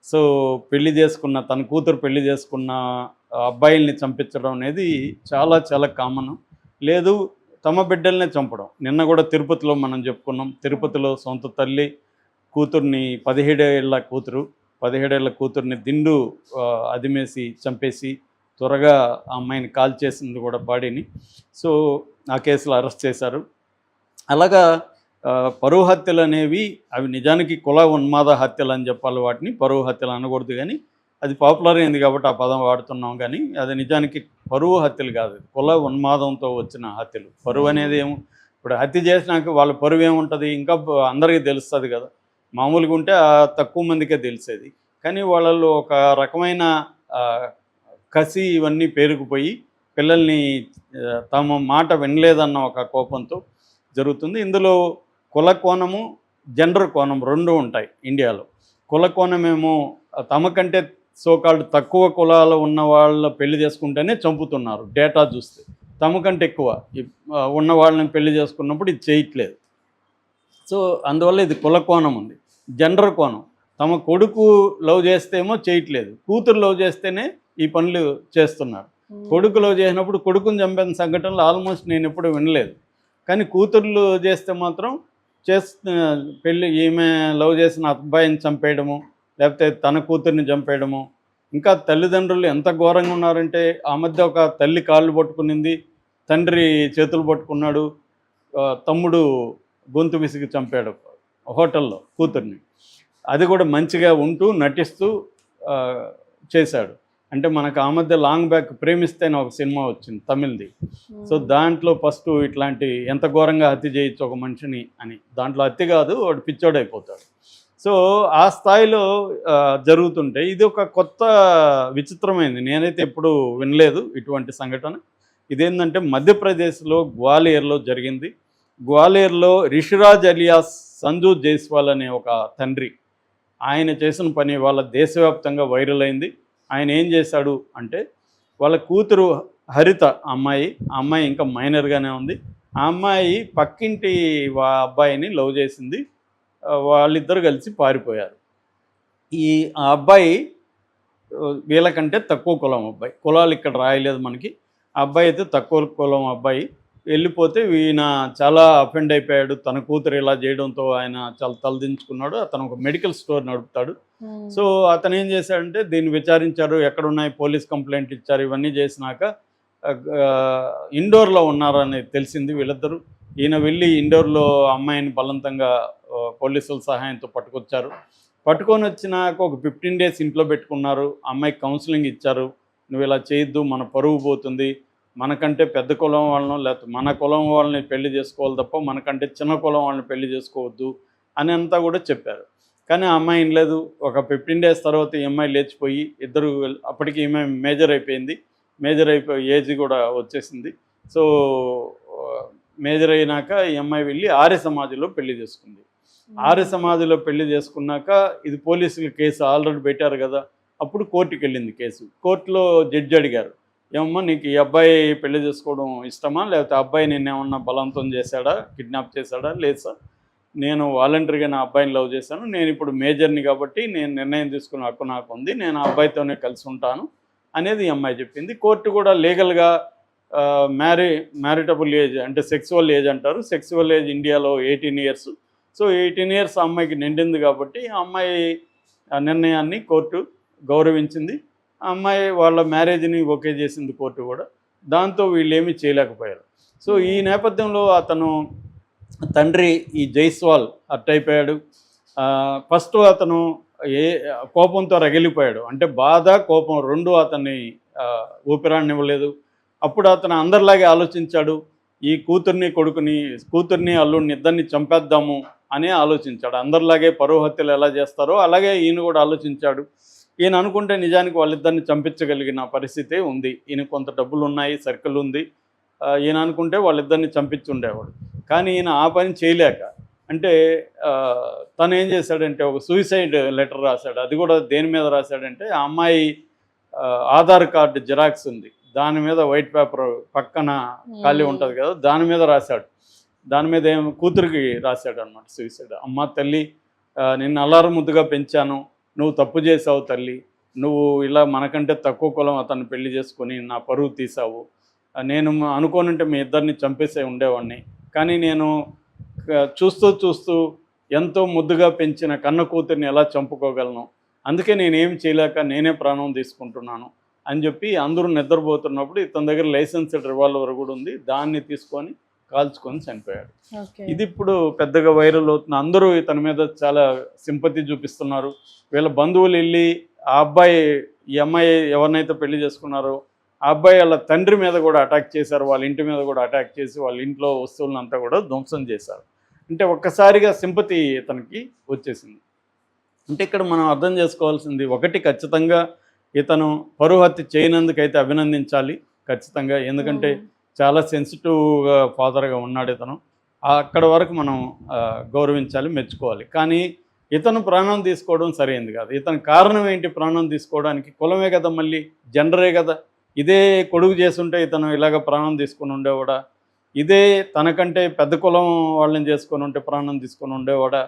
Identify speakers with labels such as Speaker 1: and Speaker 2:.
Speaker 1: So పెళ్లి చేసుకున్న తన కూతురు పెళ్లి చేసుకున్న అబ్బాయిల్ని చంపించడం అనేది చాలా చాలా కామన్. లేదు, తమ బిడ్డల్నే చంపడం. నిన్న కూడా తిరుపతిలో మనం చెప్పుకున్నాం. తిరుపతిలో సొంత తల్లి కూతుర్ని 17 ఏళ్ల కూతురు 17 ఏళ్ల కూతుర్ని దిండు అదిమేసి చంపేసి త్వరగా ఆ అమ్మాయిని కాల్చేసింది కూడా బాడీని. సో ఆ కేసులో అరెస్ట్ చేశారు. అలాగా పరువు హత్యలు అనేవి అవి నిజానికి కుల ఉన్మాద హత్యలు అని చెప్పాలి. వాటిని పరువు హత్యలు అనకూడదు, కానీ అది పాపులర్ అయింది కాబట్టి ఆ పదం వాడుతున్నాం. కానీ అది నిజానికి పరువు హత్యలు కాదు, కుల ఉన్మాదంతో వచ్చిన హత్యలు. పరువు అనేది ఏమో ఇప్పుడు హత్య చేసినాక వాళ్ళ పరువు ఏముంటుంది, ఇంకా అందరికీ తెలుస్తుంది కదా. మామూలుగా ఉంటే తక్కువ మందికే తెలిసేది. కానీ వాళ్ళల్లో ఒక రకమైన కసి ఇవన్నీ పేరుకుపోయి పిల్లల్ని తమ మాట వినలేదన్న ఒక కోపంతో జరుగుతుంది. ఇందులో కుల కోణము, జెండర్ కోణం రెండు ఉంటాయి ఇండియాలో. కుల కోణమేమో తమకంటే సోకాల్డ్ తక్కువ కులాలు ఉన్న వాళ్ళ పెళ్లి చేసుకుంటేనే చంపుతున్నారు డేటా చూస్తే. తమకంటే ఎక్కువ ఉన్న వాళ్ళని పెళ్లి చేసుకున్నప్పుడు ఇది చేయట్లేదు. సో అందువల్ల ఇది కుల కోణం ఉంది. జెండర్ కోణం, తమ కొడుకు లవ్ చేస్తేమో చేయట్లేదు, కూతురు లవ్ చేస్తేనే ఈ పనులు చేస్తున్నారు. కొడుకు లవ్ చేసినప్పుడు కొడుకుని చంపిన సంఘటనలు ఆల్మోస్ట్ నేను ఎప్పుడు వినలేదు. కానీ కూతుర్లు చేస్తే మాత్రం పెళ్ళి ఈమె లవ్ చేసిన అబ్బాయిని చంపేయడము, లేకపోతే తన కూతుర్ని చంపేయడము. ఇంకా తల్లిదండ్రులు ఎంత ఘోరంగా ఉన్నారంటే, ఆ మధ్య ఒక తల్లి కాళ్ళు పట్టుకునింది, తండ్రి చేతులు పట్టుకున్నాడు, తమ్ముడు గొంతు విసిగి చంపాడు హోటల్లో కూతుర్ని. అది కూడా మంచిగా ఉంటూ నటిస్తూ చేశాడు. అంటే మనకు ఆ మధ్య లాంగ్ బ్యాక్ ప్రేమిస్తేనే ఒక సినిమా వచ్చింది తమిళ్ది. సో దాంట్లో ఫస్ట్ ఇట్లాంటి ఎంత ఘోరంగా హత్య చేయొచ్చు ఒక మనిషిని అని, దాంట్లో హత్య కాదు, వాడు పిచ్చోడైపోతాడు. సో ఆ స్థాయిలో జరుగుతుంటే ఇది ఒక కొత్త విచిత్రమైంది. నేనైతే ఎప్పుడు వినలేదు ఇటువంటి సంఘటన. ఇదేంటంటే మధ్యప్రదేశ్లో గ్వాలియర్లో జరిగింది. గ్వాలియర్లో రిషిరాజ్ అలియాస్ సంజు జైస్వాల్ అనే ఒక తండ్రి, ఆయన చేసిన పని వాళ్ళ దేశవ్యాప్తంగా వైరల్ అయింది. ఆయన ఏం చేశాడు అంటే, వాళ్ళ కూతురు హరిత అమ్మాయి ఇంకా మైనర్గానే ఉంది. ఆ అమ్మాయి పక్కింటి అబ్బాయిని లవ్ చేసింది. వాళ్ళిద్దరు కలిసి పారిపోయారు. ఆ అబ్బాయి వీళ్ళకంటే తక్కువ కులం అబ్బాయి, కులాలు ఇక్కడ రాయలేదు మనకి. ఆ అబ్బాయి అయితే తక్కువ కులం అబ్బాయి. వెళ్ళిపోతే ఈయన చాలా అఫెండ్ అయిపోయాడు. తన కూతురు ఇలా చేయడంతో ఆయన చాలా తలదించుకున్నాడు. అతను ఒక మెడికల్ స్టోర్ నడుపుతాడు. సో అతను ఏం చేశాడంటే, దీన్ని విచారించారు, ఎక్కడున్నాయి, పోలీస్ కంప్లైంట్ ఇచ్చారు. ఇవన్నీ చేసినాక ఇండోర్లో ఉన్నారని తెలిసింది వీళ్ళిద్దరూ. ఈయన వెళ్ళి ఇండోర్లో అమ్మాయిని బలవంతంగా పోలీసుల సహాయంతో పట్టుకొచ్చారు. పట్టుకొని వచ్చినాక ఒక 15 days ఇంట్లో పెట్టుకున్నారు. అమ్మాయికి కౌన్సిలింగ్ ఇచ్చారు. నువ్వు ఇలా చేయొద్దు, మన పరువు పోతుంది, మనకంటే పెద్ద కులం వాళ్ళను లేకపోతే మన కులం వాళ్ళని పెళ్లి చేసుకోవాలి తప్ప మనకంటే చిన్న కులం వాళ్ళని పెళ్లి చేసుకోవద్దు అని అంతా కూడా చెప్పారు. కానీ ఆ అమ్మాయి వినలేదు. ఒక 15 days తర్వాత ఈ అమ్మాయి లేచిపోయి ఇద్దరు, అప్పటికి ఈమె మేజర్ అయిపోయి ఏజ్ కూడా వచ్చేసింది. సో మేజర్ అయినాక ఈ అమ్మాయి వెళ్ళి ఆర్య సమాధిలో పెళ్లి చేసుకుంది. ఆర్య సమాధిలో పెళ్లి చేసుకున్నాక ఇది పోలీసులు కేసు ఆల్రెడీ పెట్టారు కదా, అప్పుడు కోర్టుకి వెళ్ళింది కేసు. కోర్టులో జడ్జి అడిగారు, ఏమమ్మా నీకు ఈ అబ్బాయి పెళ్లి చేసుకోవడం ఇష్టమా, లేకపోతే అబ్బాయి నేనేమన్నా బలవంతం చేశాడా, కిడ్నాప్ చేశాడా? లేదు సార్, నేను వాలంటరీగా నా అబ్బాయిని లవ్ చేశాను, నేను ఇప్పుడు మేజర్ని కాబట్టి నేను నిర్ణయం తీసుకునే హక్కు నాకు ఉంది, నేను ఆ అబ్బాయితోనే కలిసి ఉంటాను అనేది ఈ అమ్మాయి చెప్పింది. కోర్టు కూడా లీగల్గా మ్యారిటబుల్ ఏజ్ అంటే సెక్సువల్ ఏజ్ అంటారు. సెక్సువల్ ఏజ్ ఇండియాలో 18 years. సో 18 years ఆ అమ్మాయికి నిండింది కాబట్టి ఆ అమ్మాయి నిర్ణయాన్ని కోర్టు గౌరవించింది. ఆ అమ్మాయి వాళ్ళ మ్యారేజ్ని ఓకే చేసింది కోర్టు కూడా. దాంతో వీళ్ళు ఏమీ చేయలేకపోయారు. సో ఈ నేపథ్యంలో అతను తండ్రి ఈ జైస్వాల్ హర్ట్ అయిపోయాడు. ఫస్ట్ అతను కోపంతో రగిలిపోయాడు. అంటే బాధ, కోపం రెండు అతన్ని ఊపిరాడనివ్వలేదు. అప్పుడు అతను అందరిలాగే ఆలోచించాడు, ఈ కూతుర్ని అల్లుడిని ఇద్దరిని చంపేద్దాము అని ఆలోచించాడు. అందరిలాగే పరువు హత్యలు ఎలా చేస్తారో అలాగే ఈయన కూడా ఆలోచించాడు. ఈయన అనుకుంటే నిజానికి వాళ్ళిద్దరిని చంపించగలిగిన పరిస్థితే ఉంది. ఈయన కొంత డబ్బులు ఉన్నాయి, సర్కిల్ ఉంది. ఈయన అనుకుంటే వాళ్ళిద్దరిని చంపించి ఉండేవాడు. కానీ ఈయన ఆ పని చేయలేక, అంటే తను ఏం చేశాడంటే ఒక సూసైడ్ లెటర్ రాశాడు. అది కూడా దేని మీద రాశాడంటే, ఆ అమ్మాయి ఆధార్ కార్డు జిరాక్స్ ఉంది, దాని మీద వైట్ పేపర్ పక్కన ఖాళీ ఉంటుంది కదా, దాని మీద రాశాడు. దాని మీద కూతురికి రాశాడు అనమాట సూసైడ్. అమ్మ తల్లి, నిన్ను అల్లారు ముద్దుగా పెంచాను, నువ్వు తప్పు చేసావు తల్లి, నువ్వు ఇలా మనకంటే తక్కువ కులం అతన్ని పెళ్లి చేసుకొని నా పరువు తీసావు, నేను అనుకోనుంటే మీ ఇద్దరిని చంపేసే ఉండేవాడిని, కానీ నేను చూస్తూ చూస్తూ ఎంతో ముద్దుగా పెంచిన కన్న కూతుర్ని ఎలా చంపుకోగలను, అందుకే నేనేం చేయలేక నేనే ప్రాణం తీసుకుంటున్నాను అని చెప్పి అందరూ నిద్రపోతున్నప్పుడు ఇతని దగ్గర లైసెన్స్డ్ రివాల్వర్ కూడా ఉంది, దాన్ని తీసుకొని కాల్చుకొని చనిపోయాడు. ఇది ఇప్పుడు పెద్దగా వైరల్ అవుతుంది, అందరూ ఇతని మీద చాలా సింపతి చూపిస్తున్నారు. వీళ్ళ బంధువులు వెళ్ళి ఆ అబ్బాయి ఈ అమ్మాయి ఎవరినైతే పెళ్లి చేసుకున్నారో ఆ అబ్బాయి వాళ్ళ తండ్రి మీద కూడా అటాక్ చేశారు, వాళ్ళ ఇంటి మీద కూడా అటాక్ చేసి వాళ్ళ ఇంట్లో వస్తువులంతా కూడా ధ్వంసం చేశారు. అంటే ఒక్కసారిగా సింపతి ఇతనికి వచ్చేసింది. అంటే ఇక్కడ మనం అర్థం చేసుకోవాల్సింది ఒకటి, ఖచ్చితంగా ఇతను పరువు హత్య చేయనందుకైతే అభినందించాలి ఖచ్చితంగా, ఎందుకంటే చాలా సెన్సిటివ్గా ఫాదర్గా ఉన్నాడు ఇతను, అక్కడ వరకు మనం గౌరవించాలి, మెచ్చుకోవాలి. కానీ ఇతను ప్రాణం తీసుకోవడం సరైనది కాదు. ఇతని కారణం ఏంటి ప్రాణం తీసుకోవడానికి? కులమే కదా, మళ్ళీ జెండరే కదా. ఇదే కొడుకు చేసుంటే ఇతను ఇలాగ ప్రాణం తీసుకొని ఉండేవాడా? ఇదే తనకంటే పెద్ద కులం వాళ్ళని చేసుకొని ఉంటే ప్రాణం తీసుకొని ఉండేవాడా?